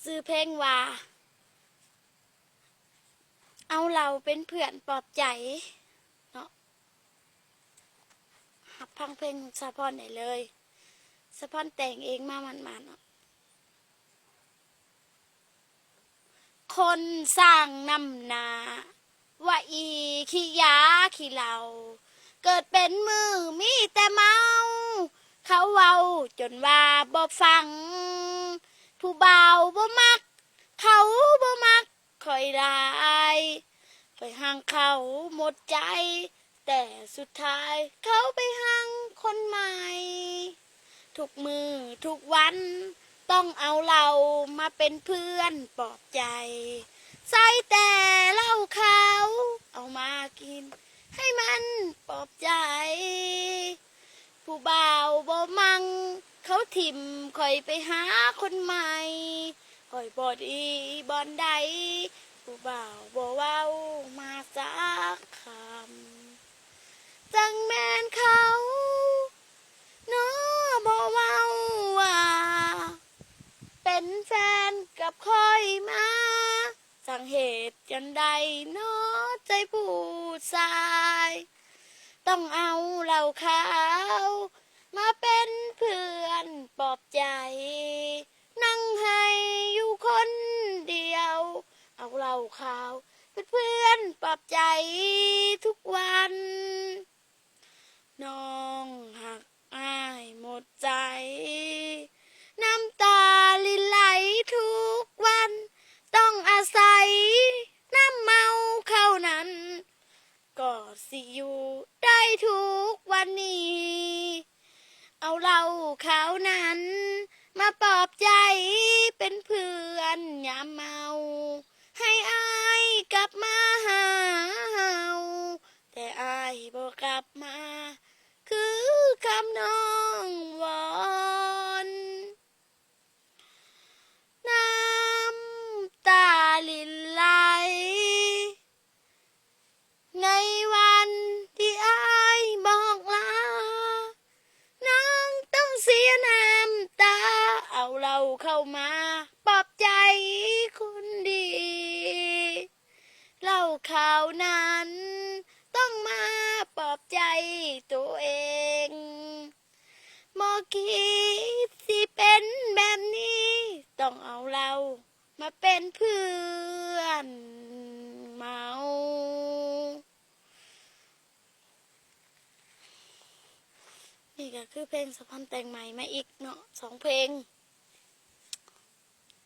ซื้อเพลงว่าเอาเราเป็นเพื่อนปลอบใจเนาะหับพังเพลงสะพอนไหนเลยสะพอนแต่งเองมามันๆเนาะคนสร้างนำนาว่าอีขี้ยาขี้เหล่าเกิดเป็นมือมีแต่เมาเขาเว้าจนว่าบ่ฟังผู้บ่าวบ่มักเขาบ่มักคอยได้คอยห่างเขาหมดใจแต่สุดท้ายเขาไปห่างคนใหม่ทุกมือทุกวันต้องเอาเรามาเป็นเพื่อนปลอบใจใส่แต่เหล้าขาวเอามากินให้มันปลอบใจผู้บ่าวบ่มังเขาถิ่มคอยไปหาคนใหม่คอยบ่ดีบ่อนใดผู้บ่าวบ่เว้ามาสักคำจังแม่นเขาเนาะบ่เว้าว่าเป็นแฟนกับคอยมาสังเหตุจันใดเนาะใจผู้ชายต้องเอาเหล้าขาวมาเป็นเพื่อนปลอบใจนั่งให้อยู่คนเดียวเอาเหล้าขาวเป็นเพื่อนปลอบใจทุกวันน้องหักอ้ายหมดใจน้ำตาลินไหลทุกวันต้องอาศัยน้ำเมาเข้านั้นก็สิอยู่ได้ทุกวันนี้เอาเหล้าขาวนั้นมาปลอบใจเป็นเพื่อนยามเมาให้อายกลับมาหาเฮาแต่อายบ่กลับมาคือคำน้องวอนน้ำตาลินไหลในวันที่อายบอกลาน้องต้องเสียน้ำตาเอาเราเข้ามาปลอบใจคนดีเหล้าขาวนั้นต้องมาปลอบใจตัวเองเมื่อกี้สิเป็นแบบนี้ต้องเอาเรามาเป็นเพื่อนเมานี่ก็คือเพลงสะพอนแต่งใหม่มาอีกเนาะ2 เพลง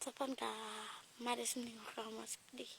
สะพอนกามาได้สนิทของเรามาสักดี